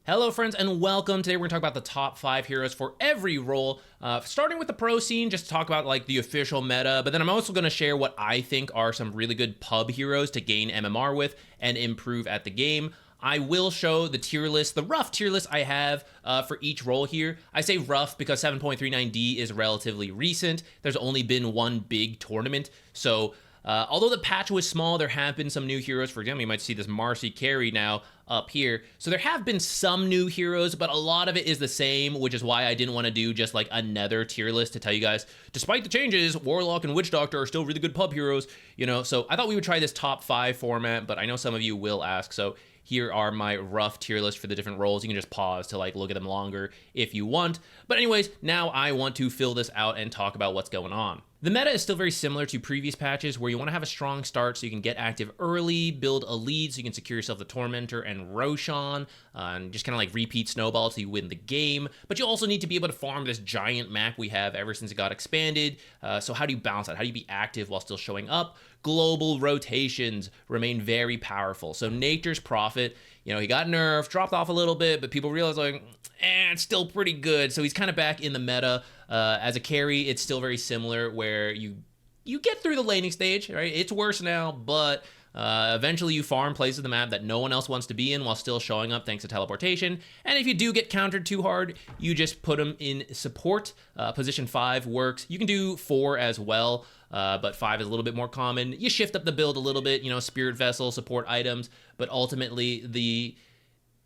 Hello friends and welcome. Today we're going to talk about the top 5 heroes for every role, starting with the pro scene, just to talk about like the official meta, but then I'm also going to share what I think are some really good pub heroes to gain MMR with and improve at the game. I will show the tier list, the rough tier list I have for each role here. I say rough because 7.39D is relatively recent. There's only been one big tournament, so although the patch was small, there have been some new heroes. For example, you might see this Marcy carry now up here. So there have been some new heroes, but a lot of it is the same, which is why I didn't want to do just like another tier list to tell you guys, despite the changes, Warlock and Witch Doctor are still really good pub heroes, you know? So I thought we would try this top 5 format, but I know some of you will ask. So here are my rough tier list for the different roles. You can just pause to like look at them longer if you want. But anyways, now I want to fill this out and talk about what's going on. The meta is still very similar to previous patches where you want to have a strong start so you can get active early, build a lead so you can secure yourself the Tormentor and Roshan, and just kind of like repeat snowball so you win the game. But you also need to be able to farm this giant map we have ever since it got expanded. So how do you balance that? How do you be active while still showing up? Global rotations remain very powerful. So Nature's Prophet, you know, he got nerfed, dropped off a little bit, but people realize like, it's still pretty good. So he's kind of back in the meta. As a carry, it's still very similar where you get through the laning stage, right? It's worse now, but eventually you farm places of the map that no one else wants to be in while still showing up thanks to teleportation. And if you do get countered too hard, you just put them in support. Position 5 works. You can do 4 as well, but 5 is a little bit more common. You shift up the build a little bit, you know, Spirit Vessel, support items, but ultimately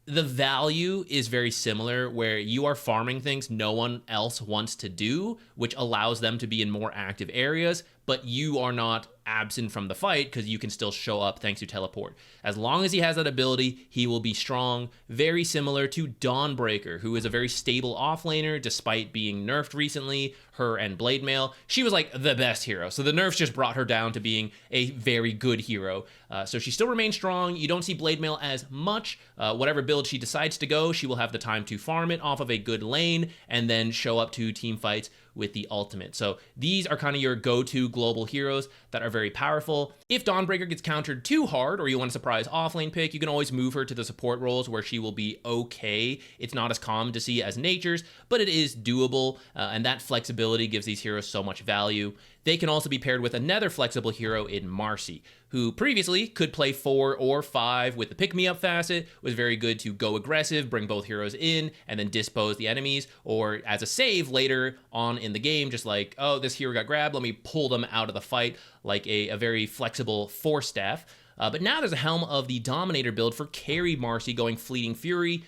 the value is very similar where you are farming things no one else wants to do, which allows them to be in more active areas, but you are not absent from the fight because you can still show up thanks to teleport. As long as he has that ability, he will be strong, very similar to Dawnbreaker, who is a very stable offlaner despite being nerfed recently, her and Blade Mail. She was like the best hero, so the nerfs just brought her down to being a very good hero. So she still remains strong. You don't see Blade Mail as much. Whatever build she decides to go, she will have the time to farm it off of a good lane and then show up to team fights with the ultimate. So these are kind of your go-to global heroes that are very powerful. If Dawnbreaker gets countered too hard or you want a surprise offlane pick, you can always move her to the support roles where she will be okay. It's not as common to see as Nature's, but it is doable, and that flexibility gives these heroes so much value. They can also be paired with another flexible hero in Marcy, who previously could play 4 or 5 with the pick-me-up facet, was very good to go aggressive, bring both heroes in, and then dispose the enemies, or as a save later on in the game, just like, oh, this hero got grabbed, let me pull them out of the fight, like a very flexible Force Staff. But now there's a Helm of the Dominator build for carry Marcy going Fleeting Fury.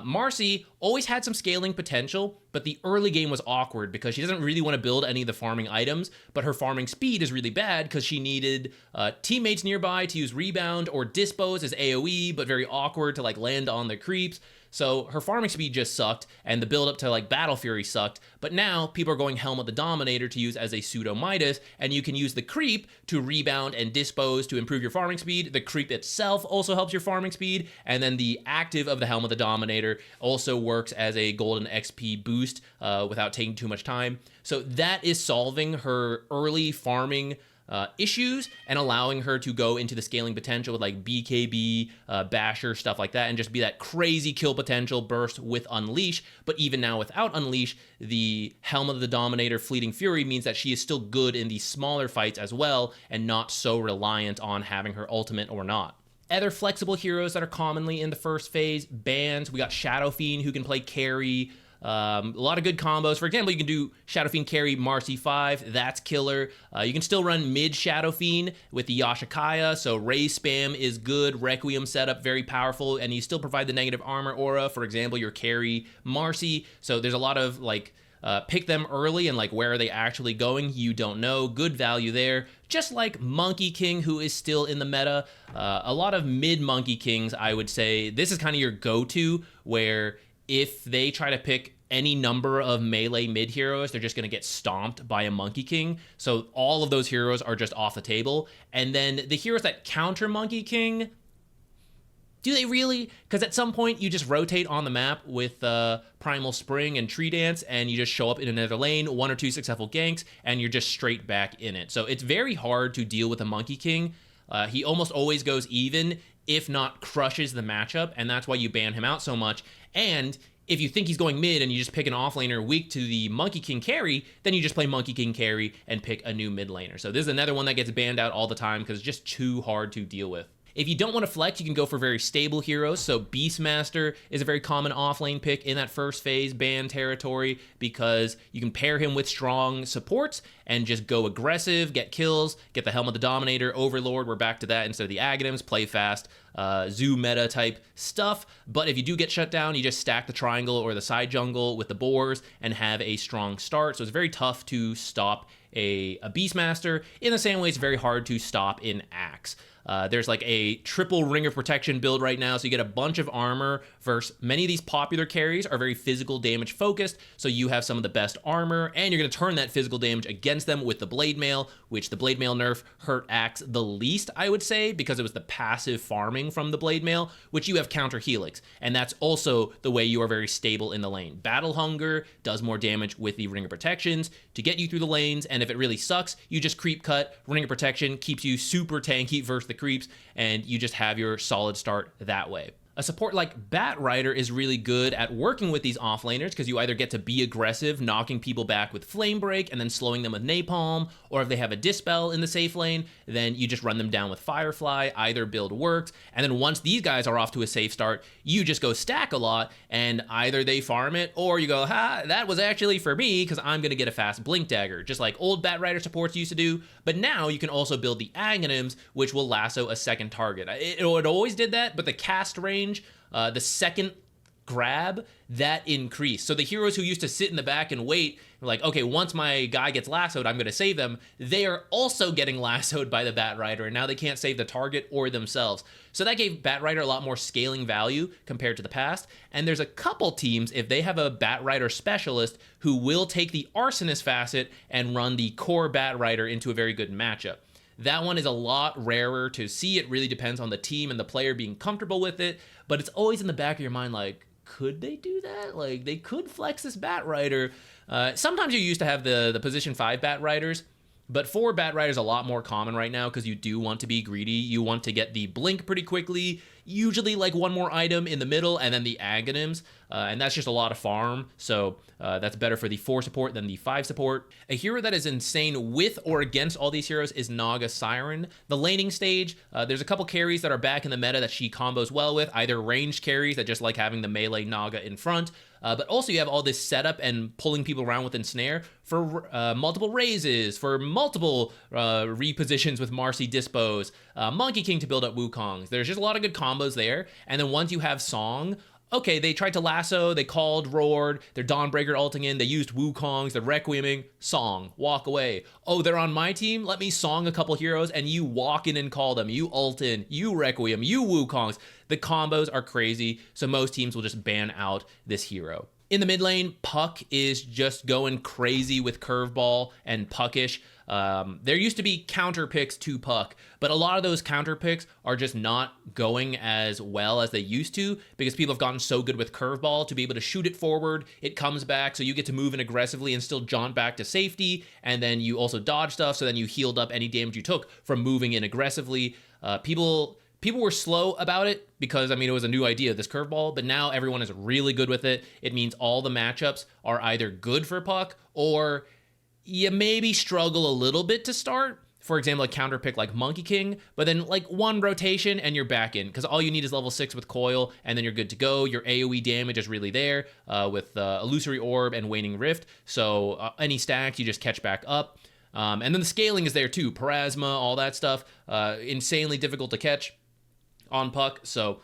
Marcy always had some scaling potential, but the early game was awkward because she doesn't really want to build any of the farming items, but her farming speed is really bad because she needed teammates nearby to use Rebound or Dispose as AoE, but very awkward to like land on the creeps. So her farming speed just sucked, and the build up to like Battle Fury sucked, but now people are going Helm of the Dominator to use as a pseudo Midas, and you can use the creep to rebound and dispose to improve your farming speed. The creep itself also helps your farming speed, and then the active of the Helm of the Dominator also works as a golden XP boost without taking too much time. So that is solving her early farming issues and allowing her to go into the scaling potential with like BKB, Basher, stuff like that, and just be that crazy kill potential burst with Unleash. But even now without Unleash, the Helm of the Dominator Fleeting Fury means that she is still good in these smaller fights as well and not so reliant on having her ultimate or not. Other flexible heroes that are commonly in the first phase, bans, we got Shadow Fiend who can play carry, a lot of good combos. For example, you can do Shadow Fiend carry Marcy 5, that's killer. You can still run mid Shadow Fiend with the Yashikaya, so Raise spam is good, Requiem setup very powerful, and you still provide the negative armor aura, for example, your carry Marcy. So there's a lot of like, pick them early and like where are they actually going, you don't know. Good value there. Just like Monkey King, who is still in the meta. A lot of mid Monkey Kings, I would say, this is kind of your go-to where if they try to pick any number of melee mid heroes, they're just going to get stomped by a Monkey King. So all of those heroes are just off the table. And then the heroes that counter Monkey King, do they really? Because at some point you just rotate on the map with Primal Spring and Tree Dance, and you just show up in another lane, 1 or 2 successful ganks, and you're just straight back in it. So it's very hard to deal with a Monkey King. He almost always goes even, if not crushes the matchup, and that's why you ban him out so much. And if you think he's going mid and you just pick an offlaner weak to the Monkey King carry, then you just play Monkey King carry and pick a new mid laner. So this is another one that gets banned out all the time because it's just too hard to deal with. If you don't want to flex, you can go for very stable heroes. So Beastmaster is a very common offlane pick in that first phase ban territory because you can pair him with strong supports and just go aggressive, get kills, get the Helm of the Dominator, Overlord. We're back to that instead of the Aghanims, play fast, zoo meta type stuff. But if you do get shut down, you just stack the triangle or the side jungle with the boars and have a strong start. So it's very tough to stop a Beastmaster. In the same way, it's very hard to stop in Axe. There's like a triple ring of protection build right now, so you get a bunch of armor versus many of these popular carries are very physical damage focused, so you have some of the best armor, and you're going to turn that physical damage against them with the Blade Mail, which the Blade Mail nerf hurt Axe the least, I would say, because it was the passive farming from the Blade Mail, which you have counter Helix, and that's also the way you are very stable in the lane. Battle Hunger does more damage with the Ring of Protections to get you through the lanes, and if it really sucks, you just creep cut. Ring of Protection keeps you super tanky versus the creeps, and you just have your solid start that way. A support like Batrider is really good at working with these offlaners because you either get to be aggressive, knocking people back with Flame Break and then slowing them with Napalm, or if they have a Dispel in the safe lane, then you just run them down with Firefly. Either build works, and then once these guys are off to a safe start, you just go stack a lot, and either they farm it, or you go, ha, that was actually for me because I'm going to get a fast Blink Dagger, just like old Batrider supports used to do, but now you can also build the Aghanims, which will lasso a second target. It always did that, but the cast range, the second grab, that increased. So the heroes who used to sit in the back and wait, like, okay, once my guy gets lassoed, I'm going to save them, they are also getting lassoed by the Batrider, and now they can't save the target or themselves. So that gave Batrider a lot more scaling value compared to the past, and there's a couple teams, if they have a Batrider specialist, who will take the Arsonist facet and run the core Batrider into a very good matchup. That one is a lot rarer to see. It really depends on the team and the player being comfortable with it, but it's always in the back of your mind, like, could they do that? Like, they could flex this Batrider. Sometimes you used to have the position 5 Batriders, but 4 Batrider is a lot more common right now because you do want to be greedy. You want to get the blink pretty quickly, usually like one more item in the middle, and then the Aghanims, and that's just a lot of farm, so that's better for the 4 support than the 5 support. A hero that is insane with or against all these heroes is Naga Siren. The laning stage, there's a couple carries that are back in the meta that she combos well with, either ranged carries that just like having the melee Naga in front, but also you have all this setup and pulling people around with Ensnare for multiple raises, for multiple repositions with Marcy Dispos, Monkey King to build up Wukongs. There's just a lot of good combos there, and then once you have Song, okay, they tried to lasso, they called, roared, they're Dawnbreaker ulting in, they used Wukongs, they're Requieming, Song, walk away. Oh, they're on my team? Let me Song a couple heroes, and you walk in and call them. You ult in, you Requiem, you Wukongs. The combos are crazy, so most teams will just ban out this hero. In the mid lane, Puck is just going crazy with Curveball and Puckish. There used to be counter picks to Puck, but a lot of those counter picks are just not going as well as they used to because people have gotten so good with Curveball to be able to shoot it forward, it comes back, so you get to move in aggressively and still jaunt back to safety, and then you also dodge stuff, so then you healed up any damage you took from moving in aggressively. People were slow about it because, I mean, it was a new idea, this curveball, but now everyone is really good with it. It means all the matchups are either good for Puck or you maybe struggle a little bit to start. For example, a counter pick like Monkey King, but then like one rotation and you're back in because all you need is level 6 with Coil and then you're good to go. Your AoE damage is really there with Illusory Orb and Waning Rift. So any stacks, you just catch back up. And then the scaling is there too. Parasma, all that stuff. Insanely difficult to catch on Puck, so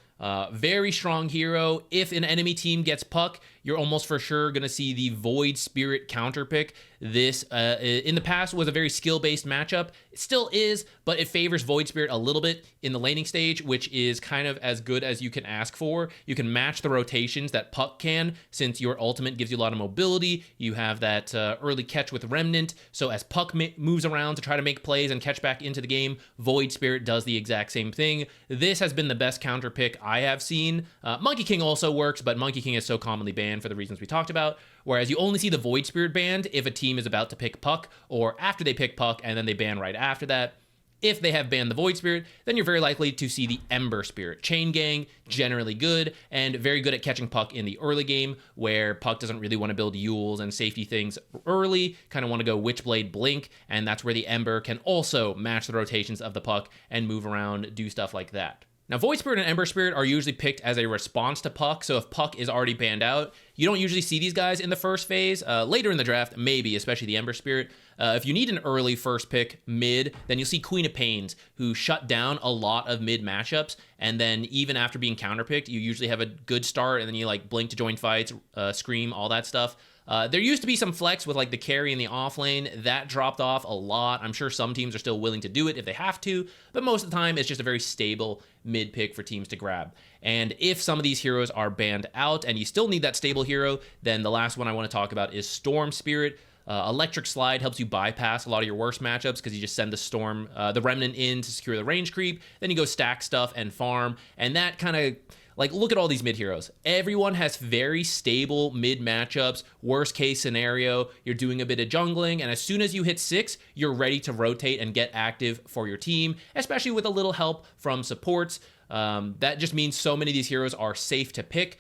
very strong hero. If an enemy team gets Puck, you're almost for sure going to see the Void Spirit counter pick. This, in the past, was a very skill-based matchup. It still is, but it favors Void Spirit a little bit in the laning stage, which is kind of as good as you can ask for. You can match the rotations that Puck can, since your ultimate gives you a lot of mobility. You have that early catch with Remnant, so as Puck moves around to try to make plays and catch back into the game, Void Spirit does the exact same thing. This has been the best counter pick I have seen. Monkey King also works, but Monkey King is so commonly banned for the reasons we talked about, whereas you only see the Void Spirit banned if a team is about to pick Puck or after they pick Puck and then they ban right after that. If they have banned the Void Spirit, then you're very likely to see the Ember Spirit. Chain Gang, generally good, and very good at catching Puck in the early game, where Puck doesn't really want to build Yules and safety things early, kind of want to go Witchblade Blink, and that's where the Ember can also match the rotations of the Puck and move around, do stuff like that. Now, Void Spirit and Ember Spirit are usually picked as a response to Puck, so if Puck is already banned out, you don't usually see these guys in the first phase. Later in the draft, maybe, especially the Ember Spirit. If you need an early first pick mid, then you'll see Queen of Pains, who shut down a lot of mid matchups, and then even after being counterpicked, you usually have a good start, and then you like blink to join fights, scream, all that stuff. There used to be some flex with like the carry in the off lane. That dropped off a lot. I'm sure some teams are still willing to do it if they have to, but most of the time it's just a very stable mid pick for teams to grab. And if some of these heroes are banned out and you still need that stable hero, then the last one I want to talk about is Storm Spirit. Electric Slide helps you bypass a lot of your worst matchups because you just send the Storm, the Remnant in to secure the range creep. Then you go stack stuff and farm, and that kind of like, look at all these mid heroes. Everyone has very stable mid matchups. Worst case scenario, you're doing a bit of jungling, and as soon as you hit 6, you're ready to rotate and get active for your team, especially with a little help from supports. That just means so many of these heroes are safe to pick,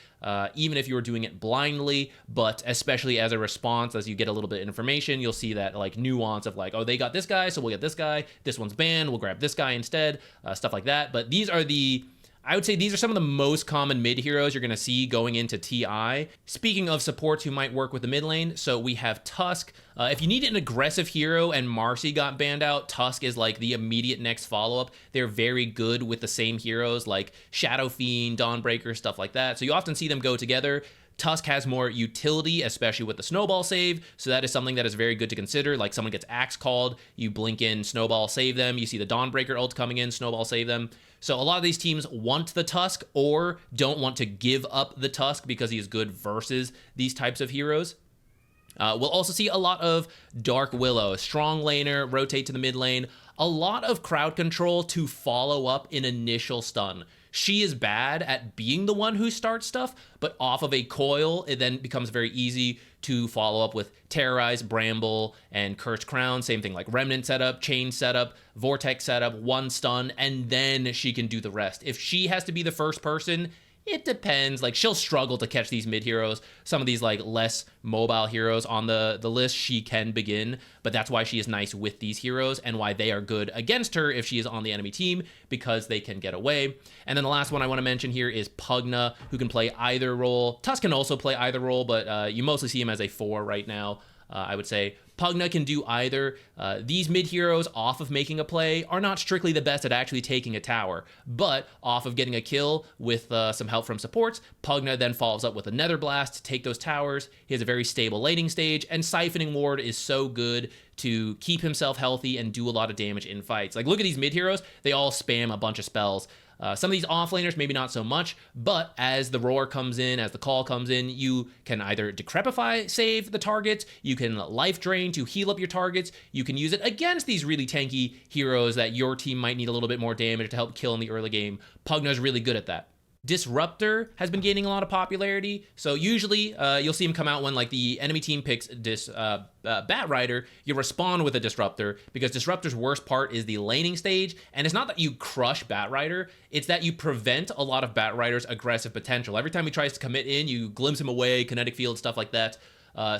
even if you were doing it blindly, but especially as a response, as you get a little bit of information, you'll see that like nuance of like, oh, they got this guy, so we'll get this guy. This one's banned, we'll grab this guy instead, stuff like that. But these are I would say these are some of the most common mid heroes you're going to see going into TI. Speaking of supports who might work with the mid lane, so we have Tusk. If you need an aggressive hero and Marcy got banned out, Tusk is like the immediate next follow-up. They're very good with the same heroes like Shadow Fiend, Dawnbreaker, stuff like that. So you often see them go together. Tusk has more utility, especially with the snowball save, so that is something that is very good to consider. Like someone gets axe called, you blink in, snowball save them, you see the Dawnbreaker ult coming in, snowball save them. So a lot of these teams want the Tusk or don't want to give up the Tusk because he is good versus these types of heroes. We'll also see a lot of Dark Willow, strong laner, rotate to the mid lane, a lot of crowd control to follow up an initial stun. She is bad at being the one who starts stuff, but off of a coil, it then becomes very easy to follow up with Terrorize, Bramble, and Cursed Crown. Same thing like Remnant setup, Chain setup, Vortex setup, one stun, and then she can do the rest. If she has to be the first person, it depends. Like, she'll struggle to catch these mid heroes. Some of these like less mobile heroes on the list, she can begin, but that's why she is nice with these heroes and why they are good against her if she is on the enemy team, because they can get away. And then the last one I want to mention here is Pugna, who can play either role. Tusk can also play either role, but you mostly see him as a 4 right now. I would say Pugna can do either. These mid heroes off of making a play are not strictly the best at actually taking a tower, but off of getting a kill with some help from supports, Pugna then follows up with a Nether Blast to take those towers. He has a very stable laning stage, and Siphoning Ward is so good to keep himself healthy and do a lot of damage in fights. Like, look at these mid heroes, they all spam a bunch of spells. Some of these offlaners, maybe not so much, but as the roar comes in, as the call comes in, you can either Decrepify save the targets, you can life drain to heal up your targets, you can use it against these really tanky heroes that your team might need a little bit more damage to help kill in the early game. Pugna's really good at that. Disruptor has been gaining a lot of popularity, so usually you'll see him come out when like the enemy team picks Bat Rider. You respond with a Disruptor, because Disruptor's worst part is the laning stage, and it's not that you crush Bat Rider, it's that you prevent a lot of Bat Rider's aggressive potential. Every time he tries to commit in, you glimpse him away, kinetic field, stuff like that.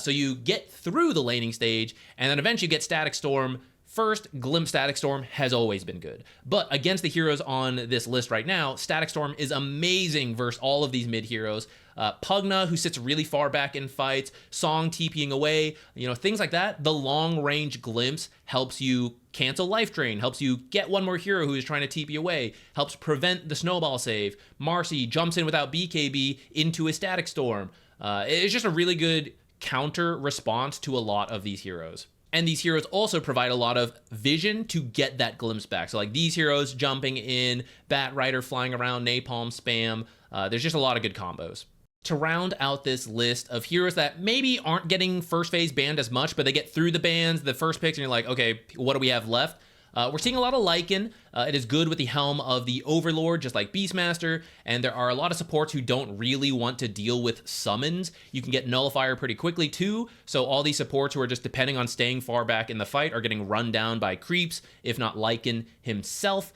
So you get through the laning stage, and then eventually you get Static Storm. First, Glimpse Static Storm has always been good, but against the heroes on this list right now, Static Storm is amazing versus all of these mid heroes. Pugna, who sits really far back in fights, Song TPing away, things like that. The long range Glimpse helps you cancel life drain, helps you get one more hero who is trying to TP away, helps prevent the snowball save. Marcy jumps in without BKB into a Static Storm. It's just a really good counter response to a lot of these heroes. And these heroes also provide a lot of vision to get that glimpse back. So like these heroes jumping in, Bat Rider flying around, Napalm spam. There's just a lot of good combos. To round out this list of heroes that maybe aren't getting first phase banned as much, but they get through the bans, the first picks, and you're like, okay, what do we have left? We're seeing a lot of Lycan. It is good with the helm of the Overlord, just like Beastmaster, and there are a lot of supports who don't really want to deal with summons. You can get Nullifier pretty quickly too, so all these supports who are just depending on staying far back in the fight are getting run down by creeps, if not Lycan himself.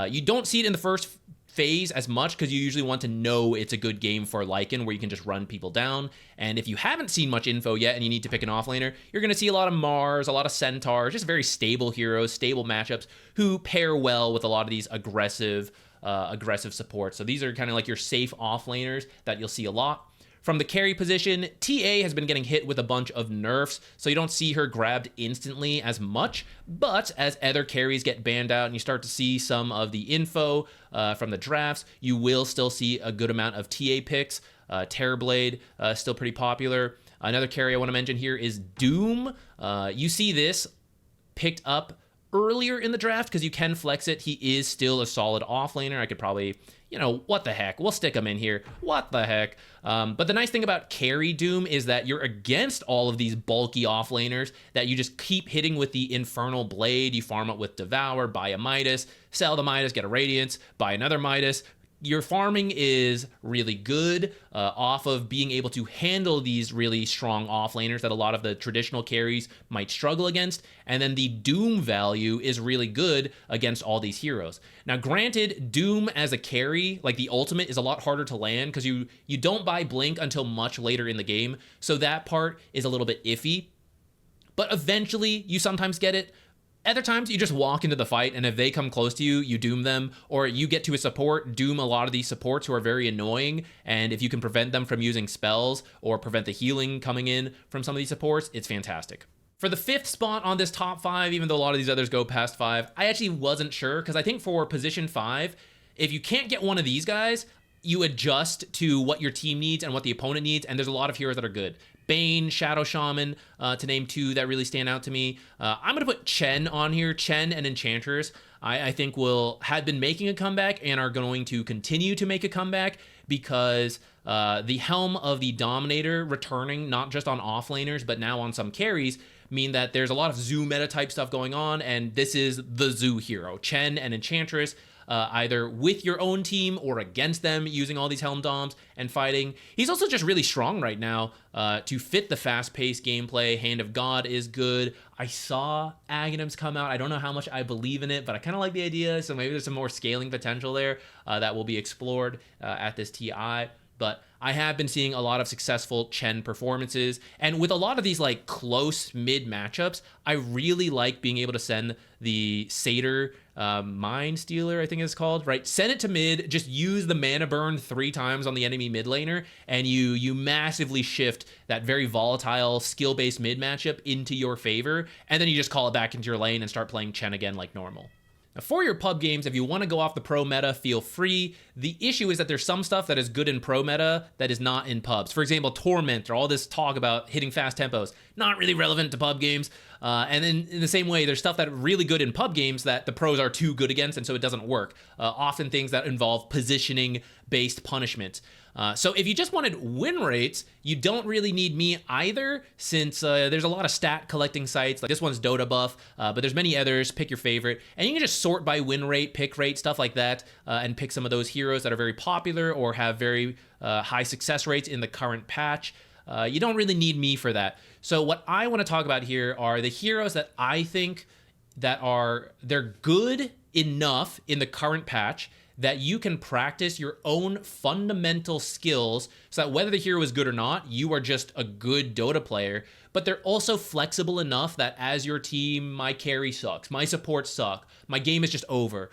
You don't see it in the first phase as much because you usually want to know it's a good game for Lycan where you can just run people down. And if you haven't seen much info yet and you need to pick an offlaner, you're going to see a lot of Mars, a lot of Centaurs, just very stable heroes, stable matchups who pair well with a lot of these aggressive supports. So these are kind of like your safe offlaners that you'll see a lot. From the carry position, TA has been getting hit with a bunch of nerfs, so you don't see her grabbed instantly as much, but as other carries get banned out and you start to see some of the info from the drafts, you will still see a good amount of TA picks. Terrorblade, still pretty popular. Another carry I want to mention here is Doom. You see this picked up earlier in the draft because you can flex it. He is still a solid offlaner. I could probably, what the heck? We'll stick him in here. What the heck? But the nice thing about carry Doom is that you're against all of these bulky offlaners that you just keep hitting with the Infernal Blade. You farm up with Devour, buy a Midas, sell the Midas, get a Radiance, buy another Midas. Your farming is really good off of being able to handle these really strong offlaners that a lot of the traditional carries might struggle against. And then the Doom value is really good against all these heroes. Now, granted, Doom as a carry, like the ultimate, is a lot harder to land because you don't buy Blink until much later in the game. So that part is a little bit iffy. But eventually, you sometimes get it. Other times, you just walk into the fight, and if they come close to you, you doom them, or you get to a support, doom a lot of these supports who are very annoying, and if you can prevent them from using spells or prevent the healing coming in from some of these supports, it's fantastic. For the 5th spot on this top 5, even though a lot of these others go past 5, I actually wasn't sure, because I think for position 5, if you can't get one of these guys, you adjust to what your team needs and what the opponent needs, and there's a lot of heroes that are good. Bane, Shadow Shaman, to name 2 that really stand out to me. I'm going to put Chen on here. Chen and Enchantress, I think have been making a comeback and are going to continue to make a comeback because the helm of the Dominator returning, not just on offlaners, but now on some carries, mean that there's a lot of zoo meta type stuff going on, and this is the zoo hero. Chen and Enchantress, either with your own team or against them, using all these Helm Doms and fighting. He's also just really strong right now to fit the fast-paced gameplay. Hand of God is good. I saw Aghanims come out. I don't know how much I believe in it, but I kind of like the idea, so maybe there's some more scaling potential there that will be explored at this TI. But I have been seeing a lot of successful Chen performances, and with a lot of these like close mid matchups, I really like being able to send the Satyr Mind Stealer, I think it's called, right? Send it to mid, just use the mana burn 3 times on the enemy mid laner, and you massively shift that very volatile skill-based mid matchup into your favor, and then you just call it back into your lane and start playing Chen again like normal. Now, for your pub games, if you want to go off the pro meta, feel free. The issue is that there's some stuff that is good in pro meta that is not in pubs. For example, Torment, or all this talk about hitting fast tempos, not really relevant to pub games. And then in the same way, there's stuff that are really good in pub games that the pros are too good against, and so it doesn't work. Often things that involve positioning-based punishment. So if you just wanted win rates, you don't really need me either, since there's a lot of stat collecting sites. Like this one's Dota Buff, but there's many others. Pick your favorite, and you can just sort by win rate, pick rate, stuff like that, and pick some of those heroes that are very popular or have very high success rates in the current patch. You don't really need me for that. So what I want to talk about here are the heroes that I think that they're good enough in the current patch that you can practice your own fundamental skills so that whether the hero is good or not, you are just a good Dota player. But they're also flexible enough that as your team, my carry sucks, my supports suck, my game is just over,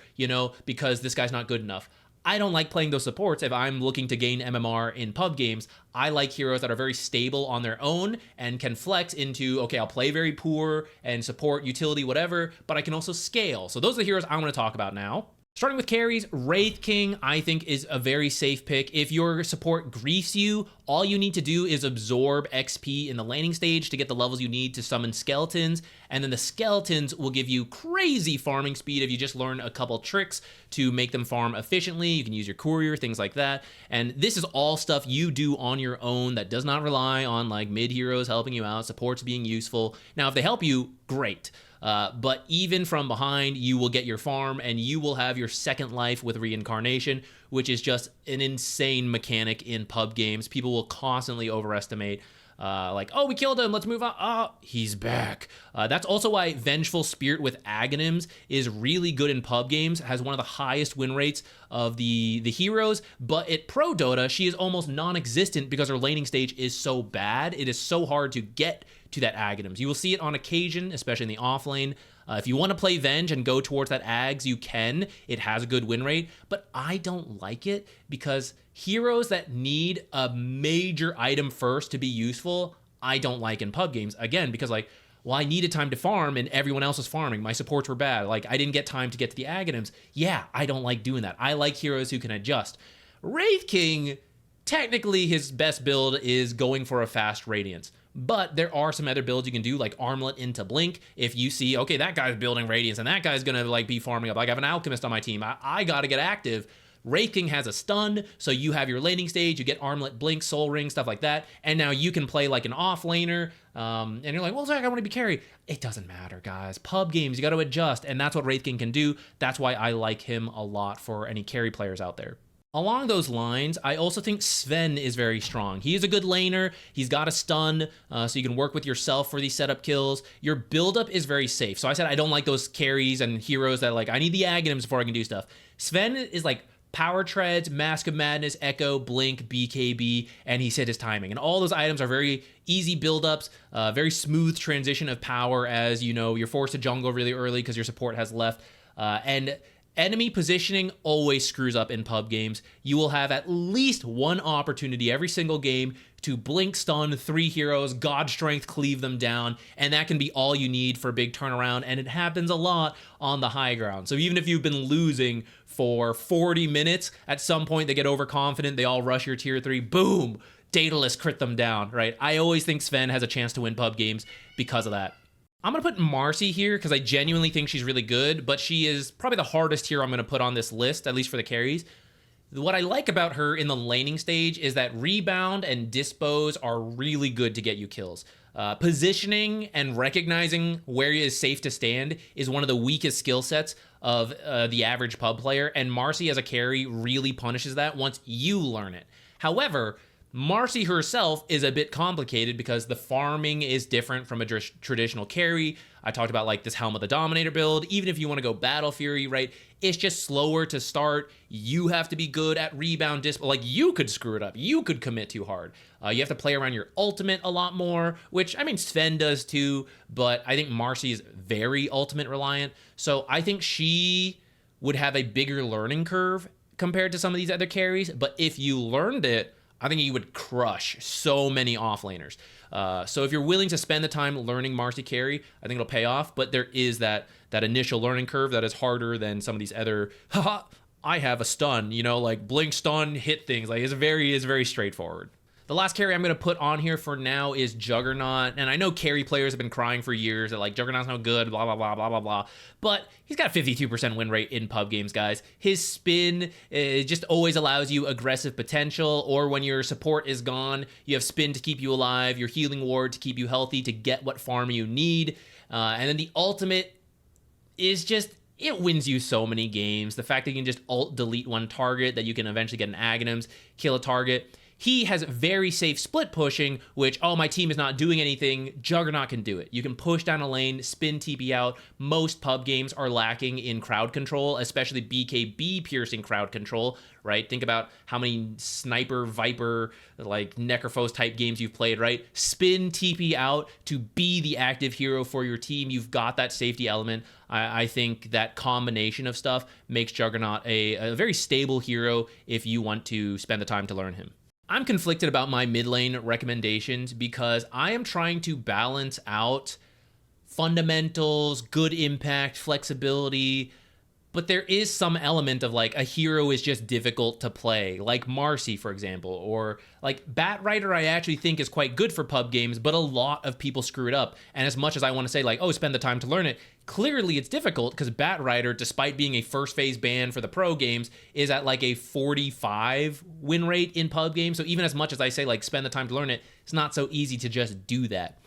because this guy's not good enough. I don't like playing those supports if I'm looking to gain MMR in pub games. I like heroes that are very stable on their own and can flex into, okay, I'll play very poor and support utility, whatever, but I can also scale. So those are the heroes I want to talk about now. Starting with carries, Wraith King, I think, is a very safe pick. If your support griefs you, all you need to do is absorb XP in the landing stage to get the levels you need to summon skeletons, and then the skeletons will give you crazy farming speed if you just learn a couple tricks to make them farm efficiently. You can use your courier, things like that, and this is all stuff you do on your own that does not rely on like mid heroes helping you out, supports being useful. Now, if they help you, great. But even from behind, you will get your farm, and you will have your second life with reincarnation, which is just an insane mechanic in pub games. People will constantly overestimate like, oh, we killed him, let's move on. Oh, he's back. That's also why Vengeful Spirit with Aghanims is really good in pub games, has one of the highest win rates of the heroes, but at Pro Dota, she is almost non-existent because her laning stage is so bad. It is so hard to get to that Aghanims. You will see it on occasion, especially in the off lane. If you want to play Venge and go towards that Ags, you can. It has a good win rate, but I don't like it because heroes that need a major item first to be useful, I don't like in pub games. Again, because like, well, I needed time to farm and everyone else was farming. My supports were bad. Like, I didn't get time to get to the Aghanims. Yeah, I don't like doing that. I like heroes who can adjust. Wraith King, technically his best build is going for a fast Radiance. But there are some other builds you can do, like Armlet into Blink. If you see, okay, that guy's building Radiance and that guy's gonna like be farming up. Like, I have an Alchemist on my team. I gotta get active. Wraith King has a stun, so you have your laning stage, you get Armlet, Blink, Soul Ring, stuff like that, and now you can play like an off laner, and you're like, well, Zach, I want to be carry. It doesn't matter, guys. Pub games, you got to adjust, and that's what Wraith King can do. That's why I like him a lot for any carry players out there. Along those lines, I also think Sven is very strong. He is a good laner. He's got a stun, so you can work with yourself for these setup kills. Your buildup is very safe. So I said I don't like those carries and heroes that like, I need the Aghanims before I can do stuff. Sven is like Power Treads, Mask of Madness, Echo, Blink, BKB, and he's hit his timing. And all those items are very easy buildups, very smooth transition of power as, you know, you're forced to jungle really early because your support has left. And enemy positioning always screws up in pub games. You will have at least one opportunity every single game to blink stun 3 heroes, God Strength cleave them down, and that can be all you need for a big turnaround, and it happens a lot on the high ground. So even if you've been losing for 40 minutes, at some point they get overconfident, they all rush your tier 3, boom, Daedalus crit them down, right? I always think Sven has a chance to win pub games because of that. I'm going to put Marcy here because I genuinely think she's really good, but she is probably the hardest hero I'm going to put on this list, at least for the carries. What I like about her in the laning stage is that rebound and dispose are really good to get you kills. Positioning and recognizing where it is safe to stand is one of the weakest skill sets of the average pub player, and Marcy as a carry really punishes that once you learn it. However, Marcy herself is a bit complicated because the farming is different from a traditional carry. I talked about like this Helm of the Dominator build. Even if you want to go Battle Fury, right? It's just slower to start. You have to be good at rebound disp. Like, you could screw it up. You could commit too hard. You have to play around your ultimate a lot more, which, I mean, Sven does too, but I think Marcy is very ultimate reliant. So I think she would have a bigger learning curve compared to some of these other carries. But if you learned it, I think you would crush so many offlaners. So if you're willing to spend the time learning Marcy carry, I think it'll pay off. But there is that initial learning curve that is harder than some of these other, haha, I have a stun, you know, like blink, stun, hit things. Like, it's very straightforward. The last carry I'm going to put on here for now is Juggernaut, and I know carry players have been crying for years that like Juggernaut's no good, blah blah blah blah blah blah. But he's got a 52% win rate in pub games, guys. His spin just always allows you aggressive potential, or when your support is gone, you have spin to keep you alive, your healing ward to keep you healthy to get what farm you need, and then the ultimate is just, it wins you so many games. The fact that you can just ult delete one target, that you can eventually get an Aghanims, kill a target. He has very safe split pushing, which, oh, my team is not doing anything. Juggernaut can do it. You can push down a lane, spin TP out. Most pub games are lacking in crowd control, especially BKB piercing crowd control, right? Think about how many Sniper, Viper, like Necrophos type games you've played, right? Spin TP out to be the active hero for your team. You've got that safety element. I think that combination of stuff makes Juggernaut a very stable hero if you want to spend the time to learn him. I'm conflicted about my mid lane recommendations because I am trying to balance out fundamentals, good impact, flexibility, but there is some element of like a hero is just difficult to play, like Marcy, for example, or like Batrider I actually think is quite good for pub games, but a lot of people screw it up. And as much as I want to say like, oh, spend the time to learn it, clearly it's difficult because Batrider, despite being a first phase ban for the pro games, is at like a 45 win rate in pub games. So even as much as I say like spend the time to learn it, it's not so easy to just do that.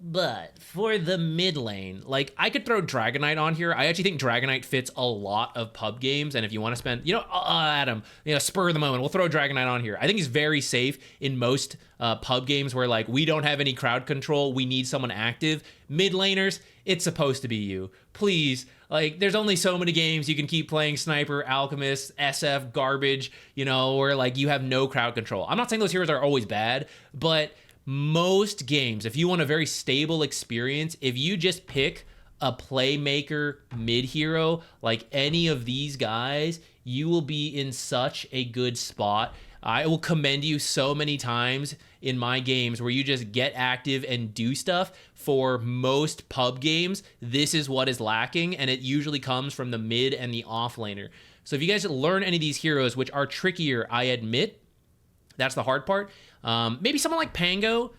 But for the mid lane, like, I could throw Dragonite on here. I actually think Dragonite fits a lot of pub games, and if you want to spend, Adam, spur of the moment, we'll throw Dragonite on here. I think he's very safe in most pub games where, like, we don't have any crowd control, we need someone active. Mid laners, it's supposed to be you. Please, like, there's only so many games you can keep playing Sniper, Alchemist, SF, garbage, where, like, you have no crowd control. I'm not saying those heroes are always bad, but most games, if you want a very stable experience, if you just pick a playmaker mid hero like any of these guys, you will be in such a good spot. I will commend you so many times in my games where you just get active and do stuff. For most pub games, this is what is lacking, and it usually comes from the mid and the off laner. So if you guys learn any of these heroes, which are trickier, I admit, that's the hard part. Maybe someone like Pango,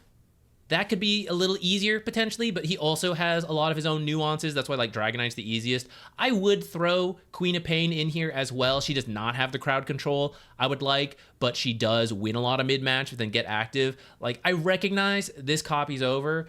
that could be a little easier potentially, but he also has a lot of his own nuances. That's why, like, Dragonite's the easiest. I would throw Queen of Pain in here as well. She does not have the crowd control I would like, but she does win a lot of mid-match and then get active. Like, I recognize this copy's over,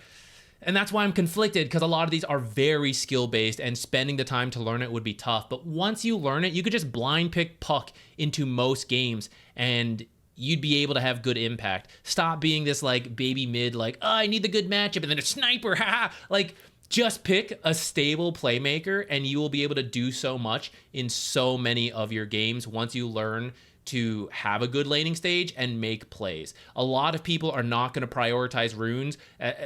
and that's why I'm conflicted, because a lot of these are very skill-based, and spending the time to learn it would be tough. But once you learn it, you could just blind pick Puck into most games, and you'd be able to have good impact. Stop being this, like, baby mid, like, oh, I need the good matchup, and then a sniper, haha. Like, just pick a stable playmaker, and you will be able to do so much in so many of your games once you learn to have a good laning stage and make plays. A lot of people are not going to prioritize runes.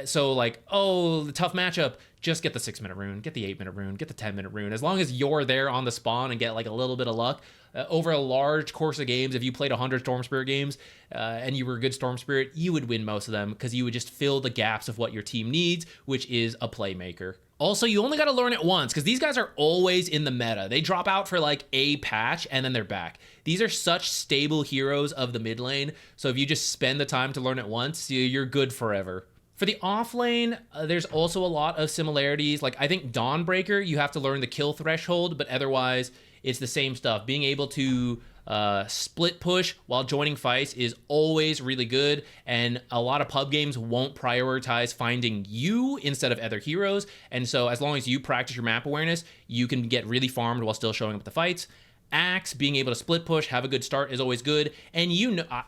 So, like, oh, the tough matchup, just get the 6-minute rune, get the 8-minute rune, get the 10-minute rune. As long as you're there on the spawn and get, like, a little bit of luck, over a large course of games, if you played 100 Storm Spirit games and you were a good Storm Spirit, you would win most of them, because you would just fill the gaps of what your team needs, which is a playmaker. Also, you only got to learn it once, because these guys are always in the meta. They drop out for, like, a patch, and then they're back. These are such stable heroes of the mid lane, so if you just spend the time to learn it once, you're good forever. For the off lane, there's also a lot of similarities. Like, I think Dawnbreaker, you have to learn the kill threshold, but otherwise, it's the same stuff. Being able to split push while joining fights is always really good, and a lot of pub games won't prioritize finding you instead of other heroes, and so as long as you practice your map awareness, you can get really farmed while still showing up at the fights. Axe, being able to split push, have a good start is always good. And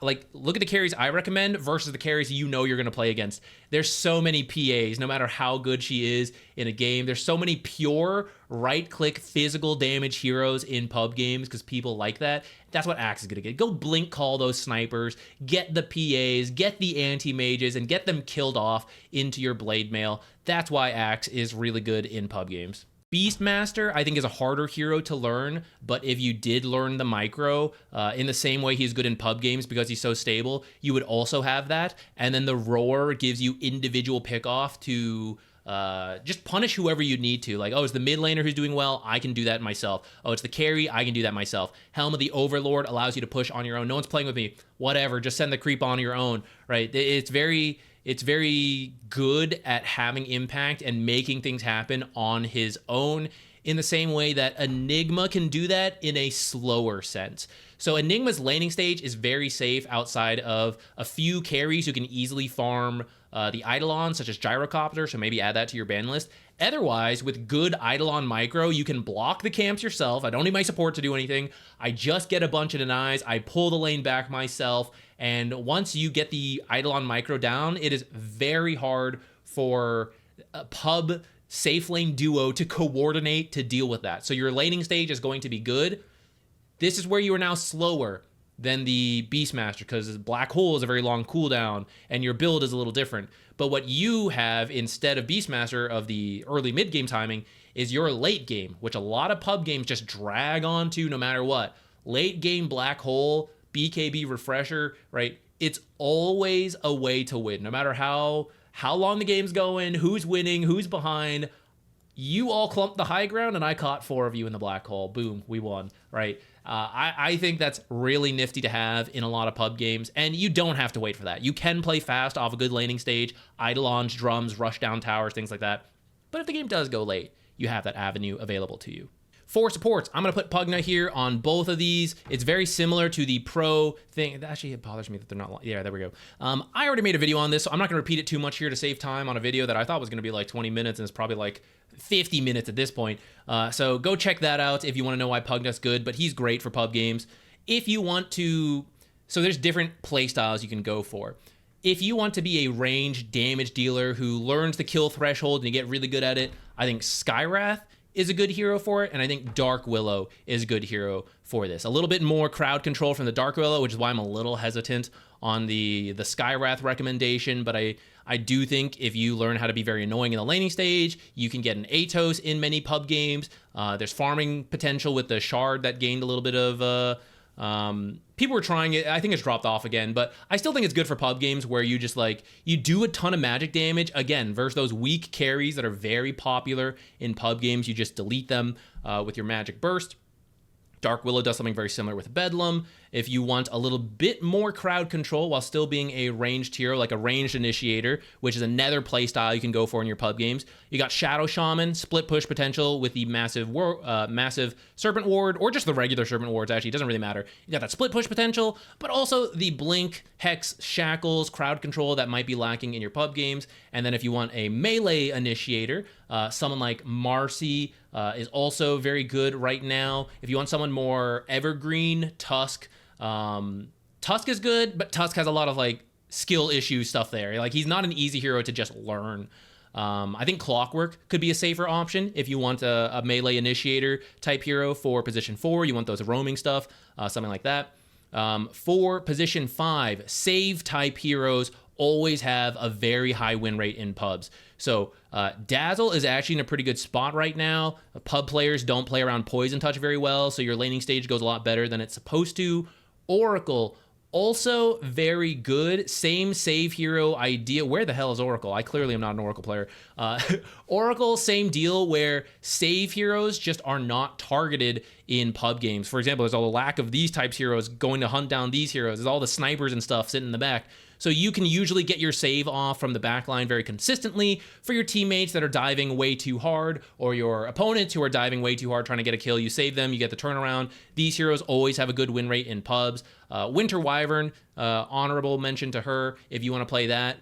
like, look at the carries I recommend versus the carries you're going to play against. There's so many PAs, no matter how good she is in a game. There's so many pure right-click physical damage heroes in pub games because people like that. That's what Axe is going to get. Go blink call those snipers, get the PAs, get the anti-mages, and get them killed off into your blade mail. That's why Axe is really good in pub games. Beastmaster, I think, is a harder hero to learn, but if you did learn the micro, in the same way he's good in pub games because he's so stable, you would also have that. And then the Roar gives you individual pickoff to just punish whoever you need to. Like, oh, it's the mid laner who's doing well, I can do that myself. Oh, it's the carry, I can do that myself. Helm of the Overlord allows you to push on your own. No one's playing with me. Whatever, just send the creep on your own, right? It's very good at having impact and making things happen on his own, in the same way that Enigma can do that in a slower sense. So Enigma's laning stage is very safe outside of a few carries who can easily farm the Eidolon, such as Gyrocopter, so maybe add that to your ban list. Otherwise, with good Eidolon micro, you can block the camps yourself. I don't need my support to do anything. I just get a bunch of denies. I pull the lane back myself. And once you get the Eidolon micro down, it is very hard for a pub safe lane duo to coordinate to deal with that. So your laning stage is going to be good. This is where you are now slower than the Beastmaster, because Black Hole is a very long cooldown and your build is a little different. But what you have instead of Beastmaster of the early mid-game timing is your late game, which a lot of pub games just drag on to no matter what. Late game Black Hole, BKB Refresher, right? It's always a way to win, no matter how long the game's going, who's winning, who's behind. You all clumped the high ground, and I caught 4 of you in the black hole. Boom, we won, right? I think that's really nifty to have in a lot of pub games, and you don't have to wait for that. You can play fast off a good laning stage, Eidolons, drums, rush down towers, things like that. But if the game does go late, you have that avenue available to you. For supports, I'm going to put Pugna here on both of these. It's very similar to the pro thing. Actually, it bothers me that they're not... Yeah, there we go. I already made a video on this, so I'm not going to repeat it too much here to save time on a video that I thought was going to be like 20 minutes, and it's probably like 50 minutes at this point. So go check that out if you want to know why Pugna's good, but he's great for pub games. If you want to... So there's different play styles you can go for. If you want to be a ranged damage dealer who learns the kill threshold and you get really good at it, I think Skywrath is a good hero for it, and I think Dark Willow is a good hero for this. A little bit more crowd control from the Dark Willow, which is why I'm a little hesitant on the Skywrath recommendation, but I do think if you learn how to be very annoying in the laning stage, you can get an Atos in many pub games. There's farming potential with the Shard that gained a little bit of... people were trying it. I think it's dropped off again, but I still think it's good for pub games where you just like, you do a ton of magic damage, again, versus those weak carries that are very popular in pub games. You just delete them with your magic burst. Dark Willow does something very similar with Bedlam. If you want a little bit more crowd control while still being a ranged hero, like a ranged initiator, which is another playstyle you can go for in your pub games, you got Shadow Shaman, split push potential with the massive Serpent Ward, or just the regular Serpent Wards, actually, it doesn't really matter. You got that split push potential, but also the Blink, Hex, Shackles, crowd control that might be lacking in your pub games. And then if you want a melee initiator, someone like Marcy is also very good right now. If you want someone more evergreen, Tusk is good, but Tusk has a lot of like skill issue stuff there. Like, he's not an easy hero to just learn. I think Clockwork could be a safer option if you want a melee initiator type hero for position 4. You want those roaming stuff, something like that. For position 5, save type heroes always have a very high win rate in pubs. So Dazzle is actually in a pretty good spot right now. Pub players don't play around Poison Touch very well, so your laning stage goes a lot better than it's supposed to. Oracle, also very good. Same save hero idea. Where the hell is Oracle? I clearly am not an Oracle player. Oracle, same deal, where save heroes just are not targeted in pub games. For example, there's a lack of these types heroes going to hunt down these heroes. There's all the snipers and stuff sitting in the back. So you can usually get your save off from the backline very consistently for your teammates that are diving way too hard, or your opponents who are diving way too hard trying to get a kill. You save them, you get the turnaround. These heroes always have a good win rate in pubs. Winter Wyvern, honorable mention to her if you want to play that.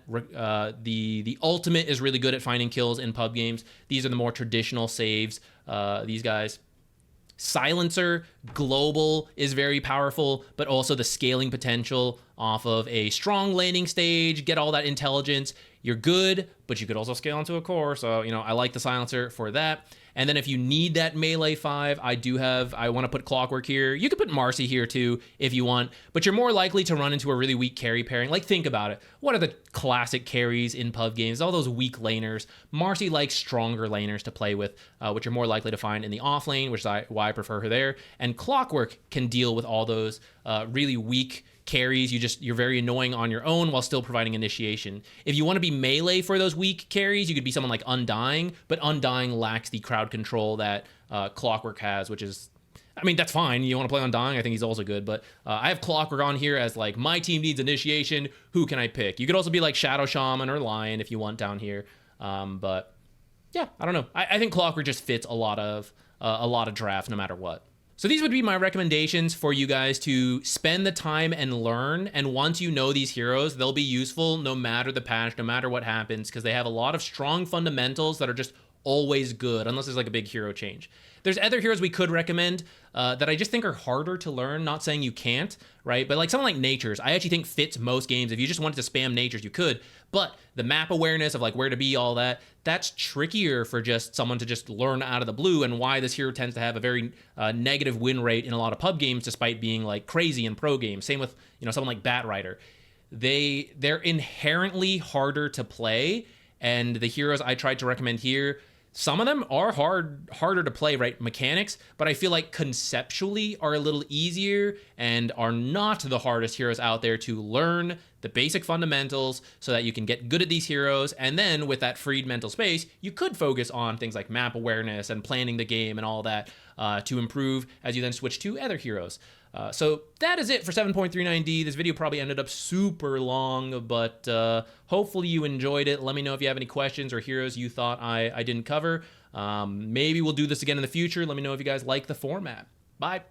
The ultimate is really good at finding kills in pub games. These are the more traditional saves, these guys. Silencer, global, is very powerful, but also the scaling potential off of a strong laning stage, get all that intelligence. You're good, but you could also scale into a core, so, you know, I like the Silencer for that. And then if you need that melee 5, I want to put Clockwork here. You could put Marcy here too if you want, but you're more likely to run into a really weak carry pairing. Like, think about it. What are the classic carries in pub games? All those weak laners. Marcy likes stronger laners to play with, which you're more likely to find in the off lane, which is why I prefer her there. And Clockwork can deal with all those really weak carries. You're very annoying on your own while still providing initiation. If you want to be melee for those weak carries, you could be someone like Undying, but Undying lacks the crowd control that Clockwork has, which is, I mean, that's fine. You want to play Undying, I think he's also good, but I have Clockwork on here as like, my team needs initiation, who can I pick? You could also be like Shadow Shaman or Lion if you want down here, but yeah, I don't know. I think Clockwork just fits a lot of drafts no matter what. So these would be my recommendations for you guys to spend the time and learn. And once you know these heroes, they'll be useful no matter the patch, no matter what happens, because they have a lot of strong fundamentals that are just always good, unless there's like a big hero change. There's other heroes we could recommend that I just think are harder to learn, not saying you can't, right? But like someone like Natures, I actually think fits most games. If you just wanted to spam Natures, you could, but the map awareness of like where to be, all that, that's trickier for just someone to just learn out of the blue, and why this hero tends to have a very negative win rate in a lot of pub games, despite being like crazy in pro games. Same with, you know, someone like Batrider. They're inherently harder to play, and the heroes I tried to recommend here, some of them are harder to play, right? Mechanics, but I feel like conceptually are a little easier and are not the hardest heroes out there to learn the basic fundamentals so that you can get good at these heroes. And then with that freed mental space, you could focus on things like map awareness and planning the game and all that to improve as you then switch to other heroes. So that is it for 7.39D. This video probably ended up super long, but hopefully you enjoyed it. Let me know if you have any questions or heroes you thought I didn't cover. Maybe we'll do this again in the future. Let me know if you guys like the format. Bye.